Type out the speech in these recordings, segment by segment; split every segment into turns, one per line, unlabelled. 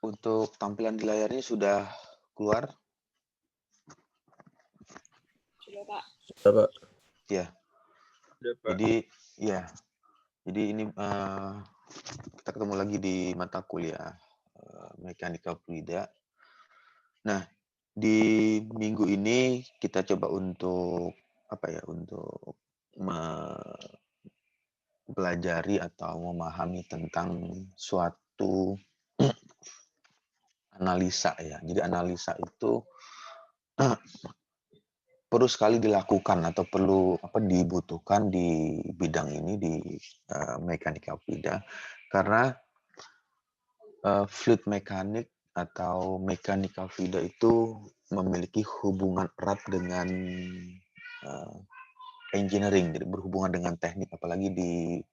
Untuk tampilan di layarnya sudah keluar?
Sudah, Pak.
Sudah, Pak.
Ya.
Sudah, Pak.
Jadi ya. Jadi ini kita ketemu lagi di mata kuliah mekanika fluida. Nah, di minggu ini kita coba untuk untuk mempelajari atau memahami tentang suatu analisa ya. Jadi analisa itu perlu sekali dilakukan atau perlu dibutuhkan di bidang ini di mekanika fluida karena fluid mekanik atau mekanika fluida itu memiliki hubungan erat dengan engineering, jadi berhubungan dengan teknik, apalagi di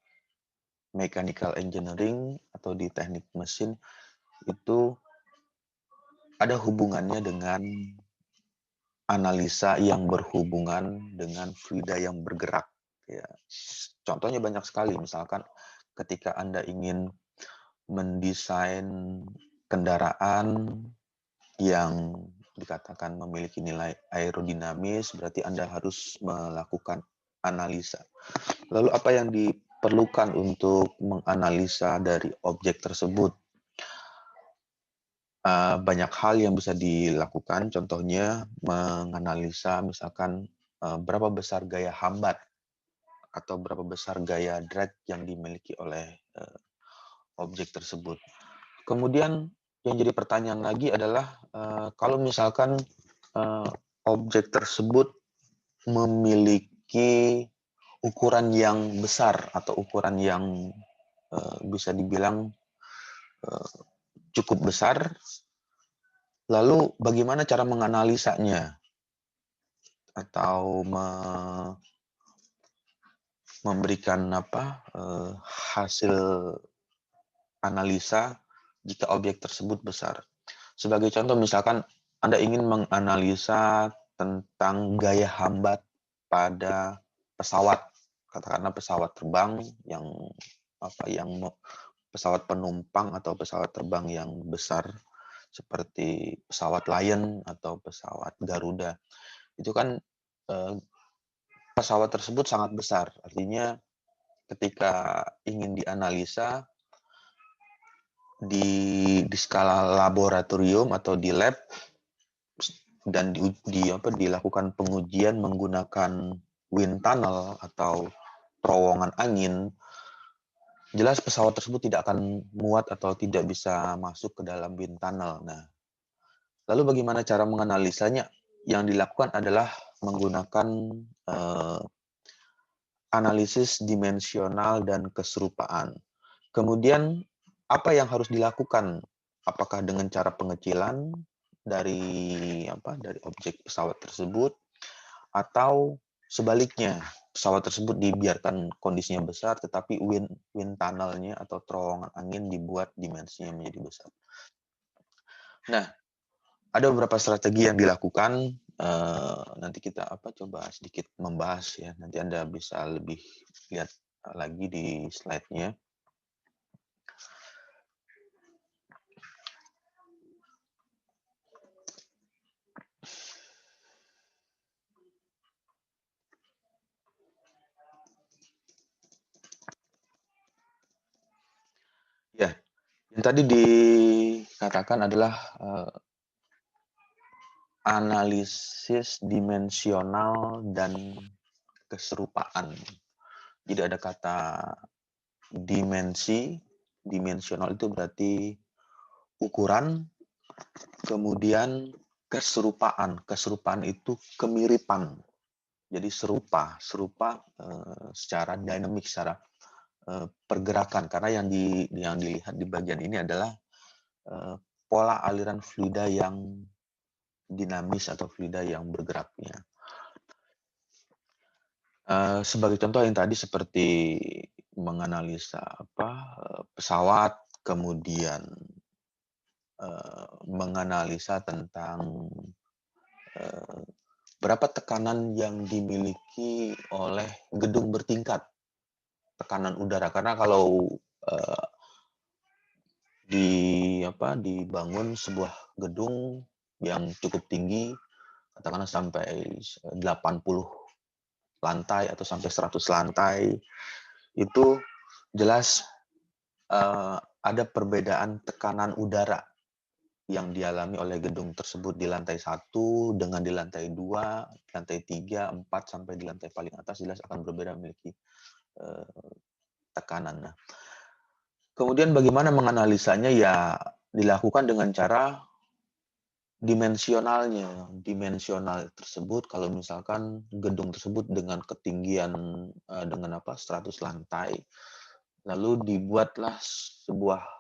mechanical engineering atau di teknik mesin itu ada hubungannya dengan analisa yang berhubungan dengan fluida yang bergerak. Ya. Contohnya banyak sekali, misalkan ketika Anda ingin mendesain kendaraan yang dikatakan memiliki nilai aerodinamis, berarti Anda harus melakukan analisa. Lalu apa yang diperlukan untuk menganalisa dari objek tersebut? Banyak hal yang bisa dilakukan, contohnya menganalisa misalkan berapa besar gaya hambat atau berapa besar gaya drag yang dimiliki oleh objek tersebut. Kemudian yang jadi pertanyaan lagi adalah kalau misalkan objek tersebut memiliki ukuran yang besar atau ukuran yang bisa dibilang cukup besar, lalu bagaimana cara menganalisanya atau memberikan hasil analisa jika objek tersebut besar. Sebagai contoh, misalkan Anda ingin menganalisa tentang gaya hambat pada pesawat, katakanlah pesawat terbang yang pesawat penumpang atau pesawat terbang yang besar seperti pesawat Lion atau pesawat Garuda. Itu kan pesawat tersebut sangat besar, artinya ketika ingin dianalisa di skala laboratorium atau di lab dan dilakukan pengujian menggunakan wind tunnel atau terowongan angin, jelas pesawat tersebut tidak akan muat atau tidak bisa masuk ke dalam wind tunnel. Nah, lalu bagaimana cara menganalisanya? Yang dilakukan adalah menggunakan analisis dimensional dan keserupaan. Kemudian apa yang harus dilakukan? Apakah dengan cara pengecilan dari objek pesawat tersebut atau sebaliknya pesawat tersebut dibiarkan kondisinya besar tetapi wind tunnelnya atau terowongan angin dibuat dimensinya menjadi besar. Nah, ada beberapa strategi yang dilakukan. Nanti kita coba sedikit membahas ya. Nanti Anda bisa lebih lihat lagi di slide-nya. Ya, yang tadi dikatakan adalah analisis dimensional dan keserupaan. Jadi ada kata dimensi, dimensional itu berarti ukuran, kemudian keserupaan. Keserupaan itu kemiripan. Jadi serupa secara dinamik, secara pergerakan. Karena yang dilihat di bagian ini adalah pola aliran fluida yang dinamis atau fluida yang bergeraknya. Sebagai contoh yang tadi seperti menganalisa pesawat, kemudian menganalisa tentang berapa tekanan yang dimiliki oleh gedung bertingkat, tekanan udara. Karena kalau dibangun sebuah gedung yang cukup tinggi, katakanlah sampai 80 lantai atau sampai 100 lantai, itu jelas ada perbedaan tekanan udara yang dialami oleh gedung tersebut di lantai 1 dengan di lantai 2, lantai 3, 4, sampai di lantai paling atas jelas akan berbeda memiliki tekanan. Nah, kemudian bagaimana menganalisanya? Ya, dilakukan dengan cara dimensional tersebut. Kalau misalkan gedung tersebut dengan ketinggian 100 lantai, lalu dibuatlah sebuah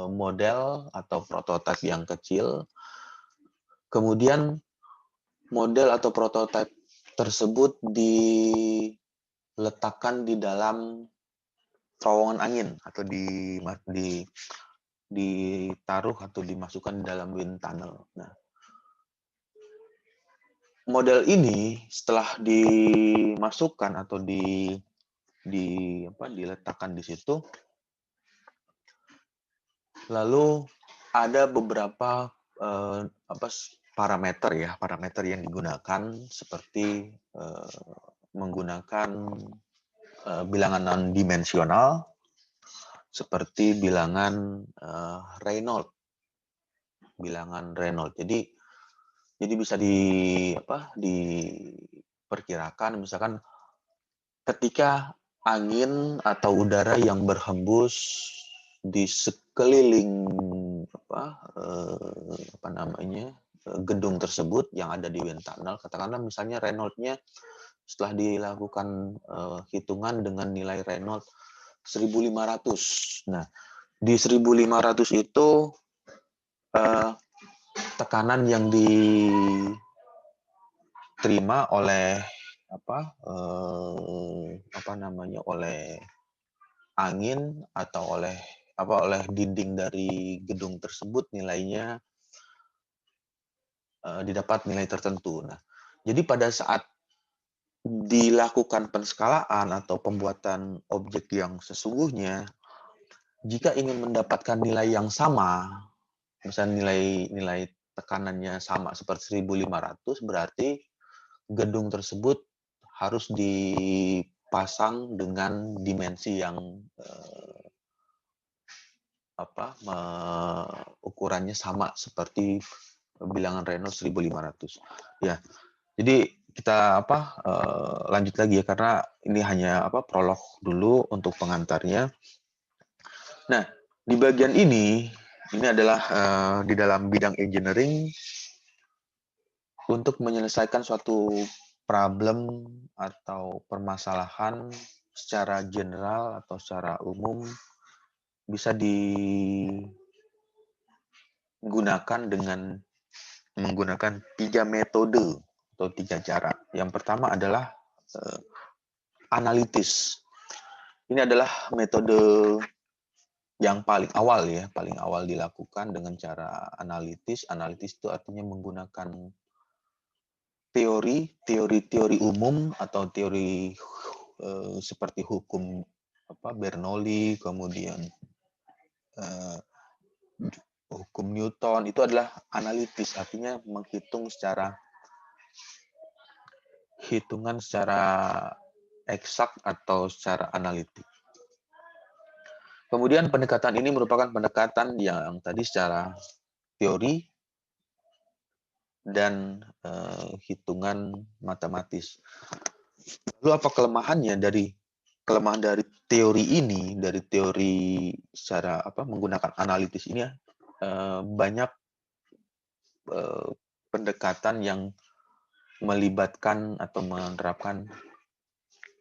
model atau prototipe yang kecil. Kemudian model atau prototipe tersebut diletakkan di dalam terowongan angin atau ditaruh atau dimasukkan di dalam wind tunnel. Nah, model ini setelah dimasukkan atau diletakkan di situ, lalu ada beberapa parameter yang digunakan, seperti menggunakan bilangan non-dimensional, seperti bilangan Reynolds. Jadi bisa diperkirakan, misalkan ketika angin atau udara yang berhembus di sekeliling gedung tersebut yang ada di wind tunnel, katakanlah misalnya Reynolds-nya setelah dilakukan hitungan dengan nilai Reynolds 1.500. Nah, di 1.500 itu tekanan yang diterima oleh oleh angin atau oleh dinding dari gedung tersebut nilainya didapat nilai tertentu. Nah, jadi pada saat dilakukan penskalaan atau pembuatan objek yang sesungguhnya, jika ingin mendapatkan nilai yang sama, misalnya nilai tekanannya sama seperti 1.500, berarti gedung tersebut harus dipasang dengan dimensi yang ukurannya sama seperti bilangan Reynolds 1.500. Ya, jadi kita lanjut lagi ya, karena ini hanya prolog dulu untuk pengantarnya. Nah, di bagian ini adalah di dalam bidang engineering, untuk menyelesaikan suatu problem atau permasalahan secara general atau secara umum bisa digunakan dengan menggunakan 3 metode atau 3 cara. Yang pertama adalah analitis. Ini adalah metode yang paling awal dilakukan dengan cara analitis. Analitis itu artinya menggunakan teori umum atau teori seperti hukum Bernoulli, kemudian hukum Newton. Itu adalah analitis, artinya hitungan secara eksak atau secara analitik. Kemudian pendekatan ini merupakan pendekatan yang tadi secara teori dan hitungan matematis. Lalu apa kelemahannya kelemahan dari teori ini, dari teori secara menggunakan analitis ini? Banyak pendekatan yang melibatkan atau menerapkan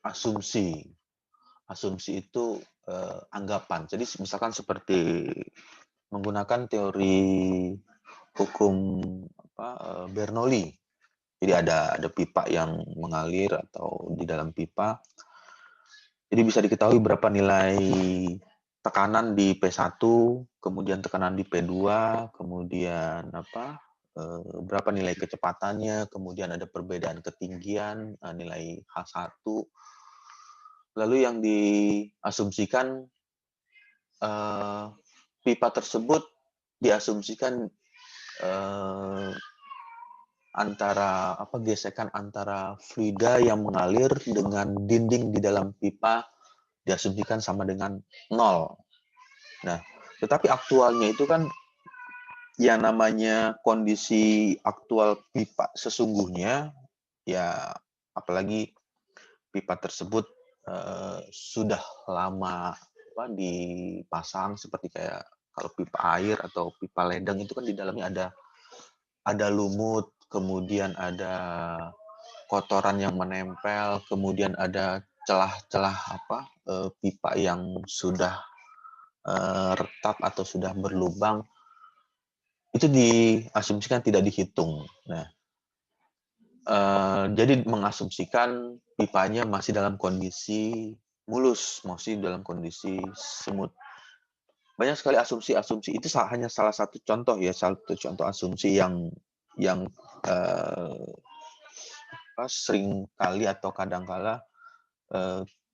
asumsi. Asumsi itu anggapan. Jadi misalkan seperti menggunakan teori hukum Bernoulli. Jadi ada pipa yang mengalir atau di dalam pipa. Jadi bisa diketahui berapa nilai tekanan di P1, kemudian tekanan di P2, kemudian berapa nilai kecepatannya, kemudian ada perbedaan ketinggian, nilai H1. Lalu yang diasumsikan pipa tersebut diasumsikan antara gesekan antara fluida yang mengalir dengan dinding di dalam pipa diasumsikan sama dengan 0. Nah, tetapi aktualnya itu kan yang namanya kondisi aktual pipa sesungguhnya, ya apalagi pipa tersebut sudah lama dipasang, seperti kayak kalau pipa air atau pipa ledeng itu kan di dalamnya ada lumut, kemudian ada kotoran yang menempel, kemudian ada celah-celah pipa yang sudah retak atau sudah berlubang, itu diasumsikan tidak dihitung. Nah, jadi mengasumsikan pipanya masih dalam kondisi mulus, masih dalam kondisi smooth. Banyak sekali asumsi-asumsi, itu hanya salah satu contoh ya, satu contoh asumsi yang sering kali atau kadangkala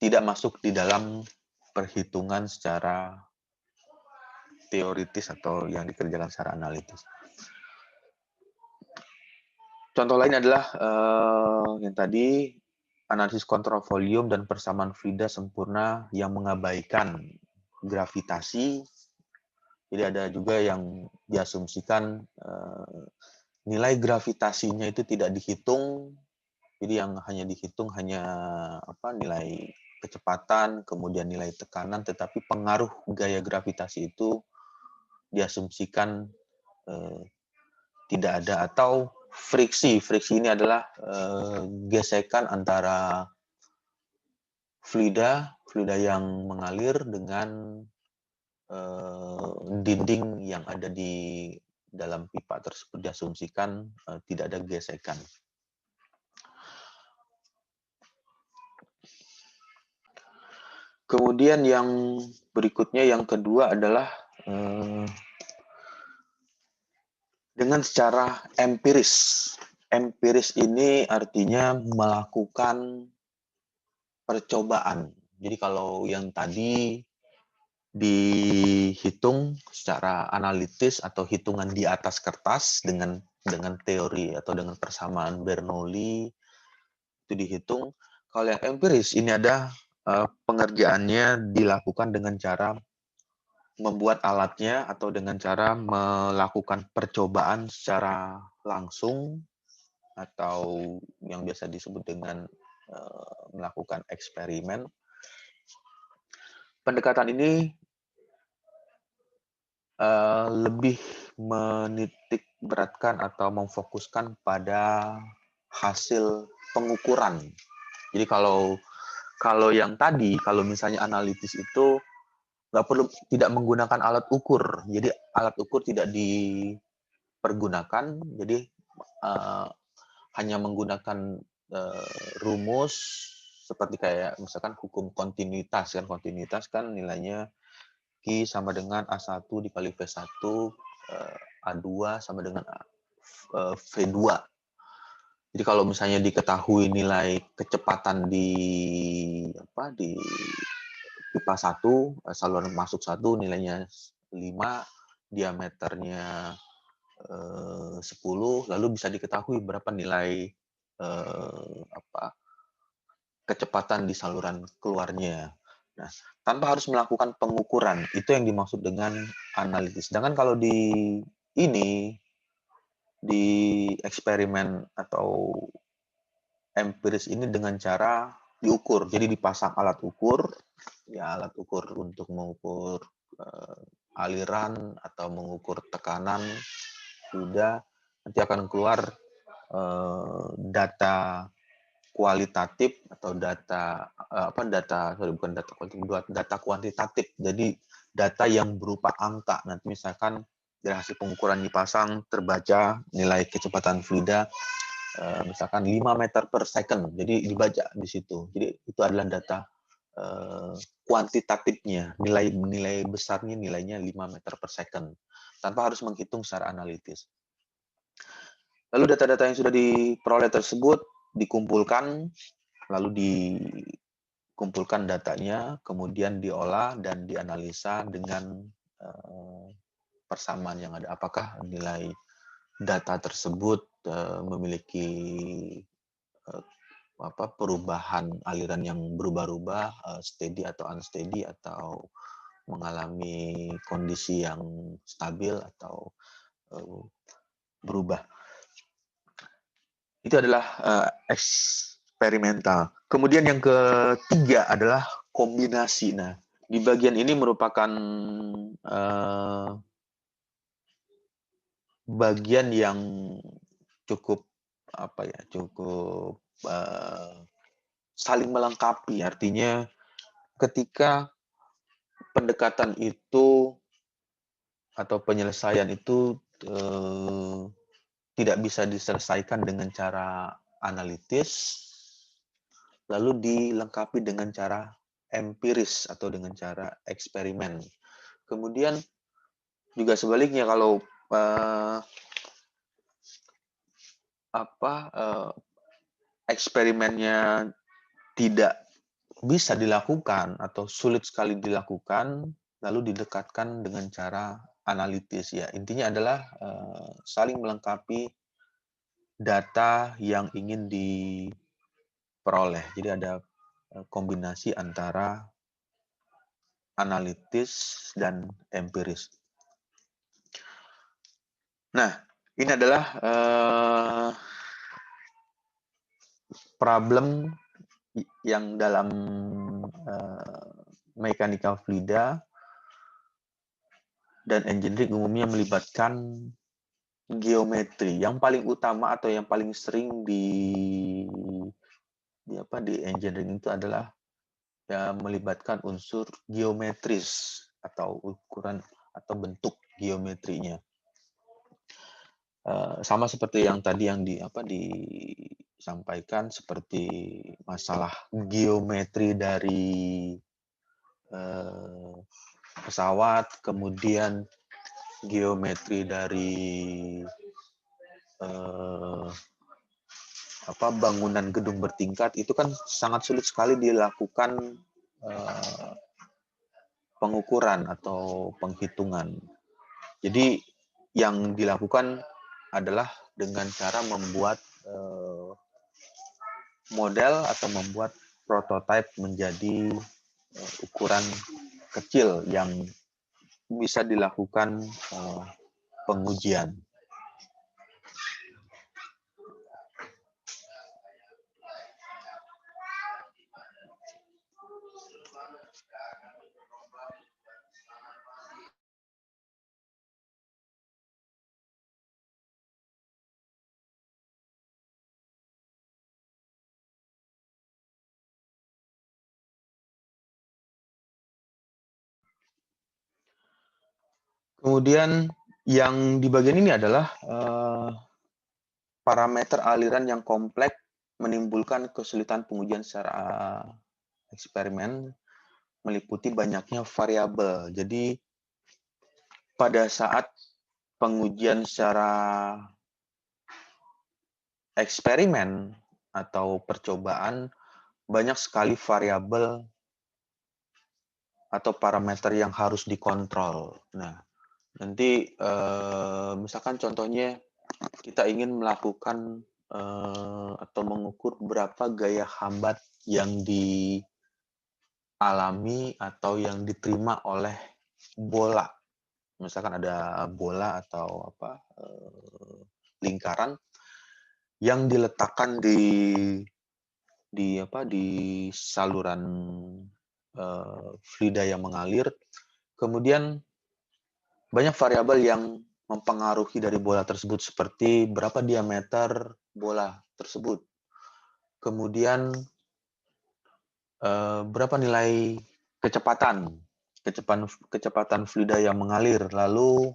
tidak masuk di dalam perhitungan secara teoritis atau yang dikerjakan secara analitis. Contoh lain adalah yang tadi, analisis kontrol volume dan persamaan fluida sempurna yang mengabaikan gravitasi. Jadi ada juga yang diasumsikan nilai gravitasinya itu tidak dihitung. Jadi yang hanya dihitung hanya nilai kecepatan, kemudian nilai tekanan, tetapi pengaruh gaya gravitasi itu diasumsikan tidak ada. Atau friksi. Friksi ini adalah gesekan antara fluida yang mengalir dengan dinding yang ada di dalam pipa tersebut, diasumsikan tidak ada gesekan. Kemudian yang berikutnya, yang kedua adalah dengan secara empiris. Empiris ini artinya melakukan percobaan. Jadi kalau yang tadi dihitung secara analitis atau hitungan di atas kertas dengan teori atau dengan persamaan Bernoulli itu dihitung. Kalau yang empiris ini ada pengerjaannya dilakukan dengan cara membuat alatnya atau dengan cara melakukan percobaan secara langsung atau yang biasa disebut dengan melakukan eksperimen. Pendekatan ini lebih menitik beratkan atau memfokuskan pada hasil pengukuran. Jadi kalau yang tadi, kalau misalnya analitis itu tidak menggunakan alat ukur. Jadi alat ukur tidak dipergunakan. Jadi hanya menggunakan rumus seperti kayak misalkan hukum kontinuitas kan. Kontinuitas kan nilainya Q sama dengan A1 dikali V1, A2 sama dengan V2. Jadi kalau misalnya diketahui nilai kecepatan di pipa 1, saluran masuk 1 nilainya 5, diameternya 10, lalu bisa diketahui berapa nilai kecepatan di saluran keluarnya. Nah, tanpa harus melakukan pengukuran, itu yang dimaksud dengan analitis. Sedangkan kalau di eksperimen atau empiris ini dengan cara diukur. Jadi dipasang alat ukur, ya alat ukur untuk mengukur aliran atau mengukur tekanan fluida, nanti akan keluar data kualitatif atau data kuantitatif. Jadi data yang berupa angka. Nanti misalkan dari hasil pengukuran dipasang terbaca nilai kecepatan fluida misalkan 5 meter per second. Jadi dibaca di situ. Jadi itu adalah data kuantitatifnya, nilai besarnya nilainya 5 meter per second tanpa harus menghitung secara analitis. Lalu data-data yang sudah diperoleh tersebut dikumpulkan, lalu dikumpulkan datanya, kemudian diolah dan dianalisa dengan persamaan yang ada. Apakah nilai data tersebut memiliki perubahan aliran yang berubah-ubah, steady atau unsteady, atau mengalami kondisi yang stabil atau berubah. Itu adalah eksperimental. Kemudian yang ketiga adalah kombinasi. Nah, di bagian ini merupakan bagian yang cukup cukup saling melengkapi. Artinya ketika pendekatan itu atau penyelesaian itu tidak bisa diselesaikan dengan cara analitis, lalu dilengkapi dengan cara empiris atau dengan cara eksperimen. Kemudian juga sebaliknya, kalau eksperimennya tidak bisa dilakukan atau sulit sekali dilakukan, lalu didekatkan dengan cara analitis. Ya, intinya adalah saling melengkapi data yang ingin diperoleh. Jadi ada kombinasi antara analitis dan empiris. Nah, ini adalah problem yang dalam mechanical fluida dan engineering umumnya melibatkan geometri. Yang paling utama atau yang paling sering di engineering itu adalah melibatkan unsur geometris atau ukuran atau bentuk geometrinya. Sama seperti yang tadi yang disampaikan, seperti masalah geometri dari pesawat, kemudian geometri dari bangunan gedung bertingkat, itu kan sangat sulit sekali dilakukan pengukuran atau penghitungan. Jadi yang dilakukan adalah dengan cara membuat model atau membuat prototipe menjadi ukuran kecil yang bisa dilakukan pengujian. Kemudian yang di bagian ini adalah parameter aliran yang kompleks menimbulkan kesulitan pengujian secara eksperimen, meliputi banyaknya variabel. Jadi pada saat pengujian secara eksperimen atau percobaan, banyak sekali variabel atau parameter yang harus dikontrol. Nah, nanti misalkan contohnya kita ingin melakukan atau mengukur berapa gaya hambat yang dialami atau yang diterima oleh bola. Misalkan ada bola atau lingkaran yang diletakkan di saluran fluida yang mengalir, kemudian banyak variabel yang mempengaruhi dari bola tersebut, seperti berapa diameter bola tersebut, kemudian berapa nilai kecepatan fluida yang mengalir, lalu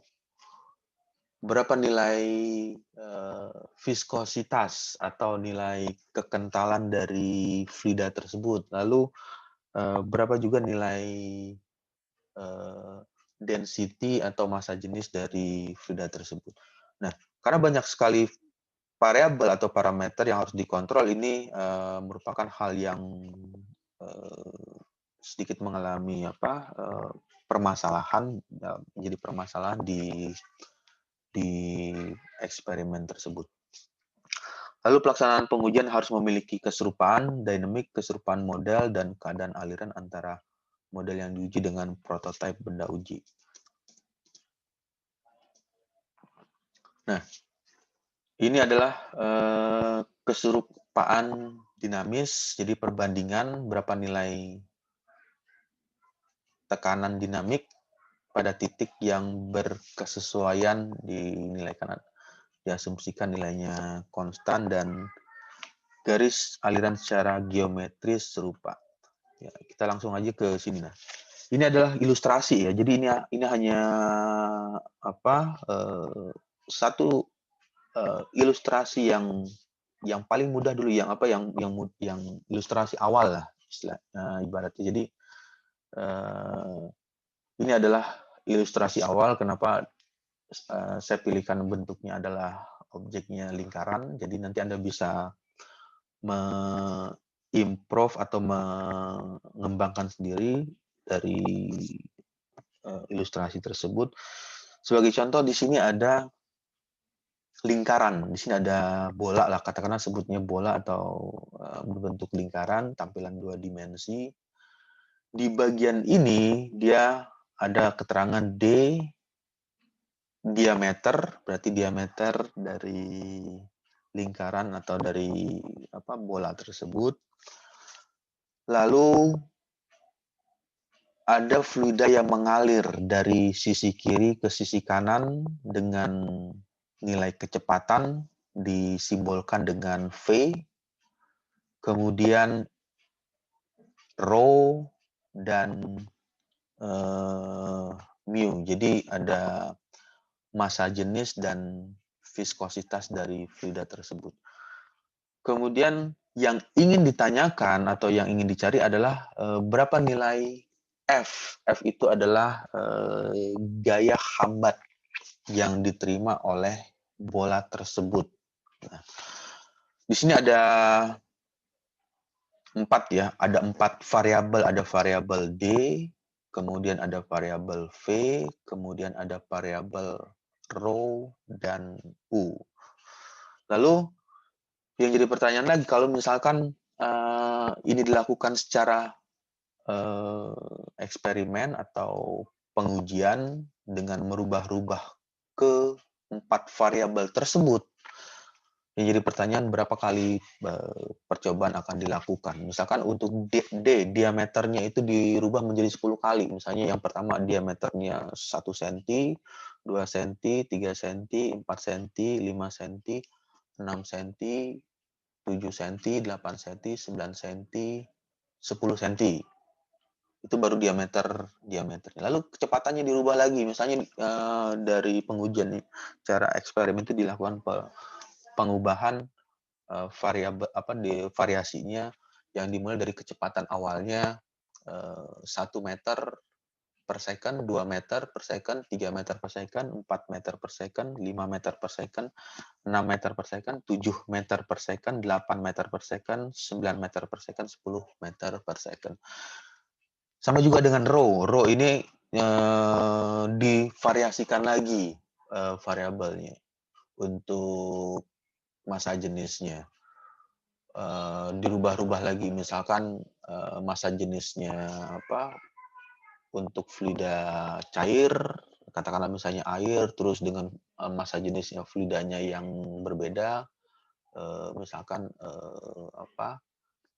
berapa nilai viskositas atau nilai kekentalan dari fluida tersebut, lalu berapa juga nilai density atau massa jenis dari fluida tersebut. Nah, karena banyak sekali variabel atau parameter yang harus dikontrol, ini merupakan hal yang sedikit mengalami permasalahan, menjadi permasalahan di eksperimen tersebut. Lalu pelaksanaan pengujian harus memiliki keserupaan dinamik, keserupaan model, dan keadaan aliran antara model yang diuji dengan prototipe benda uji. Nah, ini adalah keserupaan dinamis, jadi perbandingan berapa nilai tekanan dinamik pada titik yang berkesesuaian dinilaikan, diasumsikan nilainya konstan dan garis aliran secara geometris serupa. Ya, kita langsung aja ke sini. Nah, ini adalah ilustrasi ya. Jadi ini hanya satu ilustrasi yang paling mudah dulu, yang ilustrasi awal lah ibaratnya. Jadi ini adalah ilustrasi awal. Kenapa saya pilihkan bentuknya adalah objeknya lingkaran. Jadi nanti Anda bisa improve atau mengembangkan sendiri dari ilustrasi tersebut. Sebagai contoh, di sini ada lingkaran, di sini ada bola lah, katakanlah sebutnya bola atau berbentuk lingkaran, tampilan 2 dimensi. Di bagian ini dia ada keterangan D diameter, berarti diameter dari lingkaran atau dari bola tersebut. Lalu ada fluida yang mengalir dari sisi kiri ke sisi kanan dengan nilai kecepatan disimbolkan dengan V, kemudian rho dan mu. Jadi ada massa jenis dan viskositas dari fluida tersebut. Kemudian yang ingin ditanyakan atau yang ingin dicari adalah berapa nilai F. F itu adalah gaya hambat yang diterima oleh bola tersebut. Nah, di sini ada 4 ya, ada 4 variabel. Ada variabel D, kemudian ada variabel V, kemudian ada variabel rho dan U. Lalu yang jadi pertanyaan lagi, kalau misalkan ini dilakukan secara eksperimen atau pengujian dengan merubah-rubah ke 4 variabel tersebut, yang jadi pertanyaan berapa kali percobaan akan dilakukan. Misalkan untuk D diameternya itu dirubah menjadi 10 kali. Misalnya yang pertama diameternya 1 cm, 2 cm, 3 cm, 4 cm, 5 cm, 6 cm, 7 cm, 8 cm, 9 cm, 10 cm. Itu baru diameternya. Lalu kecepatannya dirubah lagi. Misalnya dari pengujian cara eksperimen itu dilakukan pengubahan variasinya yang dimulai dari kecepatan awalnya 1 meter per second, 2 meter per second, 3 meter per second, 4 meter per second, 5 meter per second, 6 meter per second, 7 meter per second, 8 meter per second, 9 meter per second, 10 meter per second. Sama juga dengan rho. Rho ini divariasikan lagi variabelnya untuk massa jenisnya. Dirubah-rubah lagi, misalkan massa jenisnya untuk fluida cair, katakanlah misalnya air, terus dengan massa jenisnya fluidanya yang berbeda, misalkan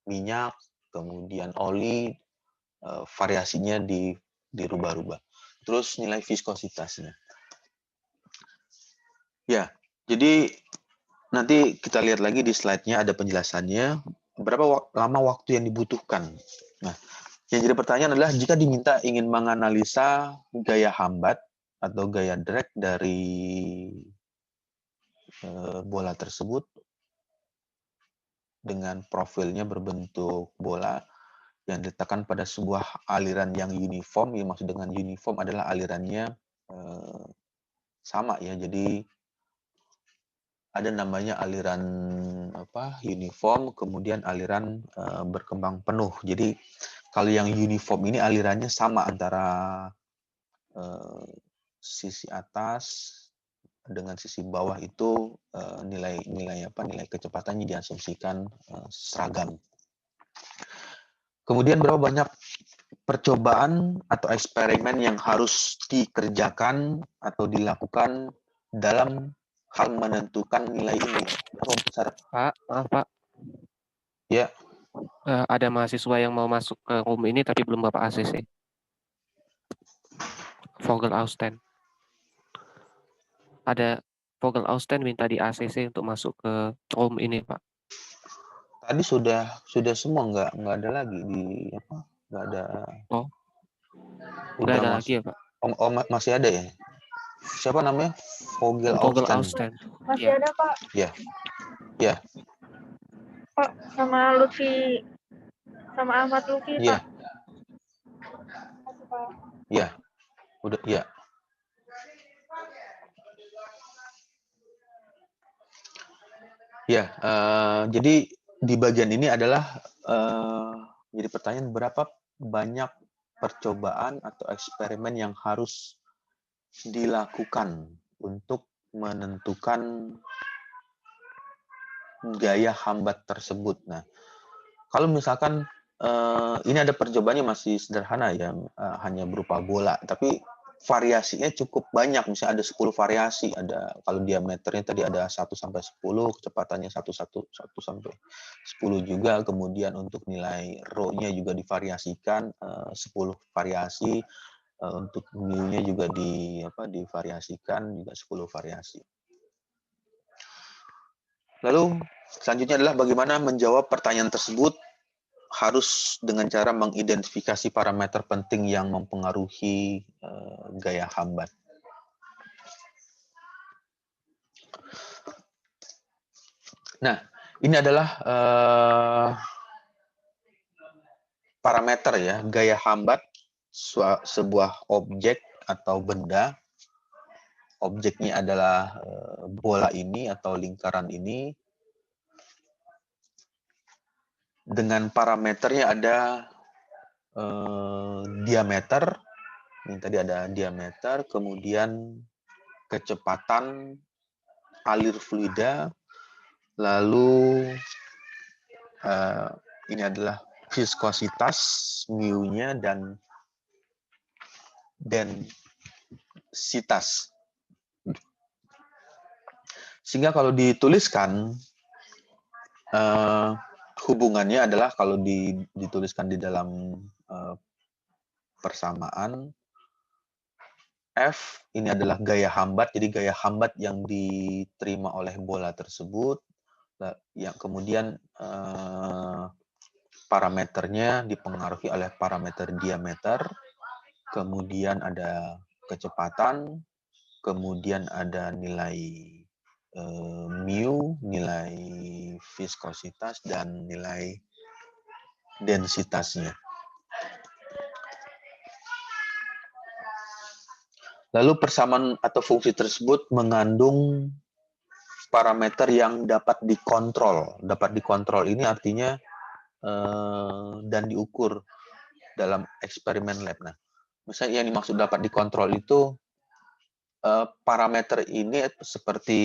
minyak, kemudian oli, variasinya dirubah-rubah. Terus nilai viskositasnya. Ya, jadi nanti kita lihat lagi di slide-nya ada penjelasannya berapa lama waktu yang dibutuhkan. Nah, yang jadi pertanyaan adalah jika diminta ingin menganalisa gaya hambat atau gaya drag dari bola tersebut dengan profilnya berbentuk bola yang diletakkan pada sebuah aliran yang uniform. Yang maksud dengan uniform adalah alirannya sama ya. Jadi ada namanya aliran uniform, kemudian aliran berkembang penuh. Jadi Kalau yang uniform ini alirannya sama antara sisi atas dengan sisi bawah itu nilai kecepatannya diasumsikan seragam. Kemudian berapa banyak percobaan atau eksperimen yang harus dikerjakan atau dilakukan dalam hal menentukan nilai ini? Berapa besar?
Pak, maaf Pak,
Ya,
ada mahasiswa yang mau masuk ke room ini tapi belum Bapak ACC. Vogel Austen. Ada Vogel Austen minta di ACC untuk masuk ke room ini Pak.
tadi sudah semua nggak ada lagi di apa? Nggak ada.
Oh, nggak
Udah
ada lagi
masuk.
ya Pak?
Masih ada ya? Siapa namanya? Vogel
Vogel
Austen.
Austen.
Masih
Ya.
ada Pak.
Ya, ya,
Pak sama Lutfi sama Ahmad Lutfi
ya,
Pak. Masih, Pak.
ya. Udah, ya. Ya, jadi di bagian ini adalah jadi pertanyaan berapa banyak percobaan atau eksperimen yang harus dilakukan untuk menentukan gaya hambat tersebut. Nah, kalau misalkan ini ada percobaannya masih sederhana ya, hanya berupa bola, tapi variasinya cukup banyak. Misalnya ada 10 variasi, ada kalau diameternya tadi ada 1 sampai 10, kecepatannya 1 sampai 10 juga. Kemudian untuk nilai rho-nya juga divariasikan 10 variasi, untuk mu-nya juga divariasikan juga 10 variasi. Lalu selanjutnya adalah bagaimana menjawab pertanyaan tersebut harus dengan cara mengidentifikasi parameter penting yang mempengaruhi gaya hambat. Nah, ini adalah parameter ya, gaya hambat sebuah objek atau benda. Objeknya adalah bola ini atau lingkaran ini. Dengan parameternya ada diameter, ini tadi ada diameter, kemudian kecepatan alir fluida, lalu ini adalah viskositas mu-nya dan densitas. Sehingga kalau dituliskan hubungannya adalah kalau dituliskan di dalam persamaan, F ini adalah gaya hambat, jadi gaya hambat yang diterima oleh bola tersebut, yang kemudian parameternya dipengaruhi oleh parameter diameter, kemudian ada kecepatan, kemudian ada nilai mu, nilai viskositas, dan nilai densitasnya. Lalu persamaan atau fungsi tersebut mengandung parameter yang dapat dikontrol. Dapat dikontrol ini artinya dan diukur dalam eksperimen lab. Nah, misalnya yang dimaksud dapat dikontrol itu parameter ini seperti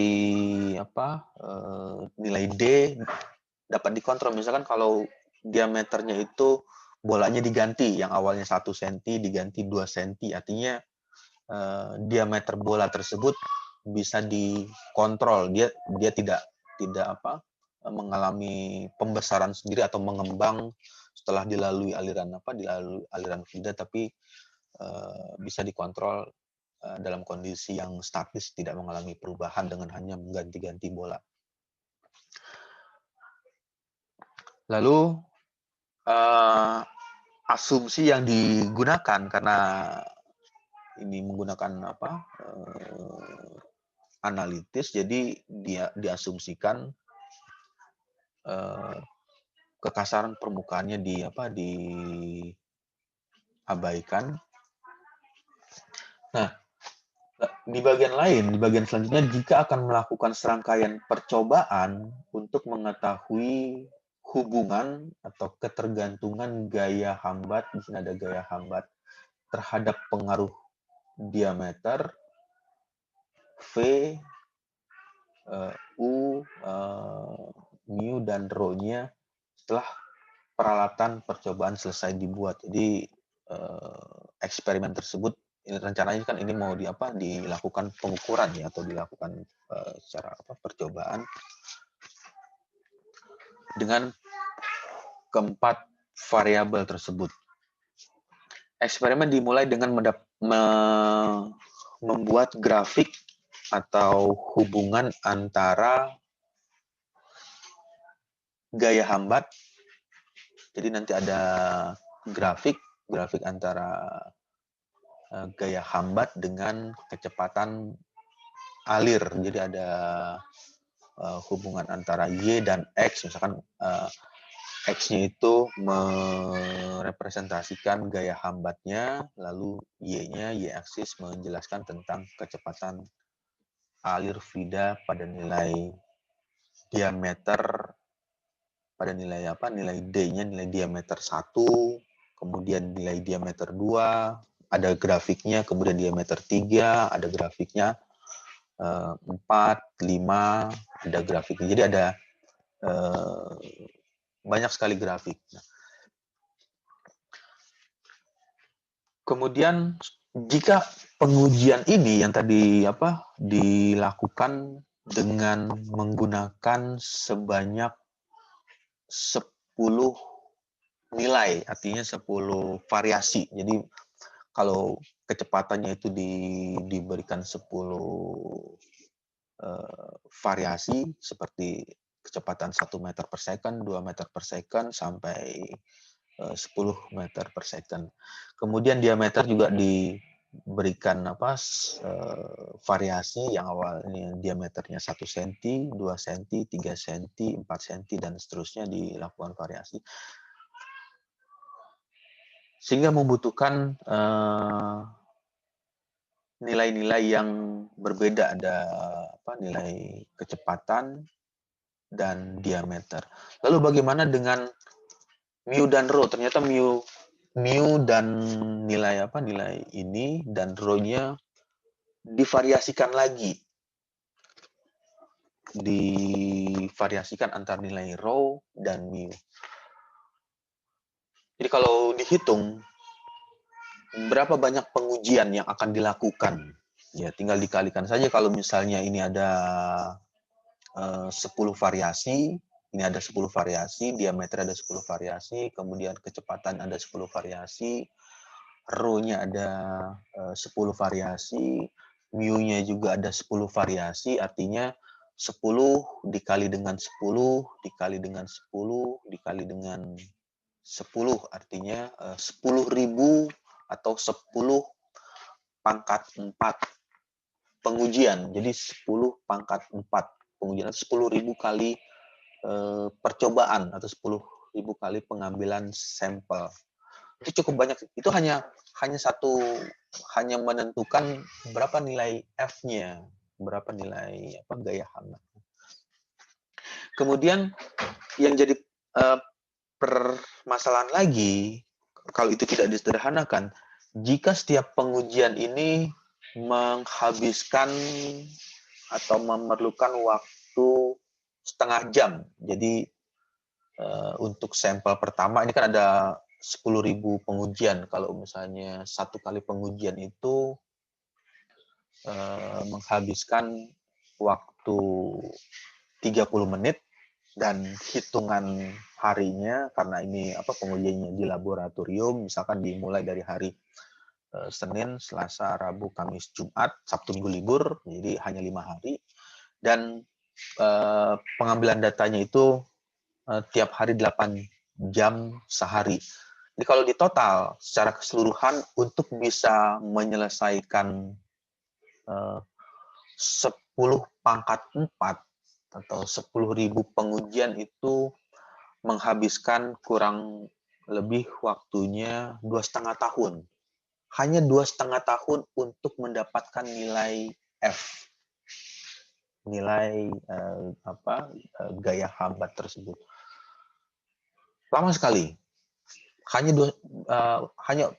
nilai D dapat dikontrol. Misalkan kalau diameternya itu bolanya diganti, yang awalnya 1 cm diganti 2 cm, artinya diameter bola tersebut bisa dikontrol. Dia tidak mengalami pembesaran sendiri atau mengembang setelah dilalui aliran fluida, tapi bisa dikontrol dalam kondisi yang statis, tidak mengalami perubahan dengan hanya mengganti-ganti bola. Lalu asumsi yang digunakan karena ini menggunakan analitis, jadi dia diasumsikan kekasaran permukaannya diabaikan. Nah, di bagian selanjutnya, jika akan melakukan serangkaian percobaan untuk mengetahui hubungan atau ketergantungan gaya hambat, di sini ada gaya hambat, terhadap pengaruh diameter V, U, mu, dan rho-nya setelah peralatan percobaan selesai dibuat. Jadi eksperimen tersebut rencananya kan ini mau dilakukan pengukuran ya, atau dilakukan secara percobaan dengan keempat variabel tersebut. Eksperimen dimulai dengan membuat grafik atau hubungan antara gaya hambat. Jadi nanti ada grafik antara gaya hambat dengan kecepatan alir. Jadi ada hubungan antara Y dan X, misalkan X-nya itu merepresentasikan gaya hambatnya, lalu Y-nya, Y-aksis menjelaskan tentang kecepatan alir fluida pada nilai diameter, pada nilai nilai D-nya, nilai diameter 1, kemudian nilai diameter 2, ada grafiknya, kemudian diameter 3, ada grafiknya 4, 5, ada grafiknya. Jadi ada banyak sekali grafik. Kemudian jika pengujian ini yang tadi dilakukan dengan menggunakan sebanyak 10 nilai, artinya 10 variasi. Jadi kalau kecepatannya itu diberikan 10 variasi seperti kecepatan 1 meter per second, 2 meter per second, sampai 10 meter per second. Kemudian diameter juga diberikan variasi yang awalnya diameternya 1 cm, 2 cm, 3 cm, 4 cm, dan seterusnya dilakukan variasi. Sehingga membutuhkan nilai-nilai yang berbeda, ada nilai kecepatan dan diameter. Lalu bagaimana dengan mu dan rho? Ternyata mu dan nilai ini dan rho-nya divariasikan lagi. Divariasikan antar nilai rho dan mu. Jadi kalau dihitung berapa banyak pengujian yang akan dilakukan, ya tinggal dikalikan saja. Kalau misalnya ini ada 10 variasi, ini ada 10 variasi, diameter ada 10 variasi, kemudian kecepatan ada 10 variasi, rho-nya ada 10 variasi, mu-nya juga ada 10 variasi, artinya 10 dikali dengan 10, dikali dengan 10, dikali dengan 10, artinya 10.000 atau 10 pangkat 4 pengujian. Jadi 10 pangkat 4 pengujian, 10.000 kali percobaan atau 10.000 kali pengambilan sampel. Itu cukup banyak. Itu hanya menentukan berapa nilai F-nya, berapa nilai gaya hambat. Kemudian yang jadi permasalahan lagi, kalau itu tidak disederhanakan, jika setiap pengujian ini menghabiskan atau memerlukan waktu setengah jam. Jadi untuk sampel pertama ini kan ada 10.000 pengujian. Kalau misalnya satu kali pengujian itu menghabiskan waktu 30 menit, dan hitungan harinya, karena ini pengujiannya di laboratorium, misalkan dimulai dari hari Senin, Selasa, Rabu, Kamis, Jumat, Sabtu, Minggu libur, jadi hanya 5 hari, dan pengambilan datanya itu tiap hari 8 jam sehari. Jadi kalau di total secara keseluruhan untuk bisa menyelesaikan 10 pangkat 4 atau 10.000 pengujian itu menghabiskan kurang lebih waktunya 2,5 tahun. Hanya 2,5 tahun untuk mendapatkan nilai F, nilai gaya hambat tersebut. Lama sekali. Hanya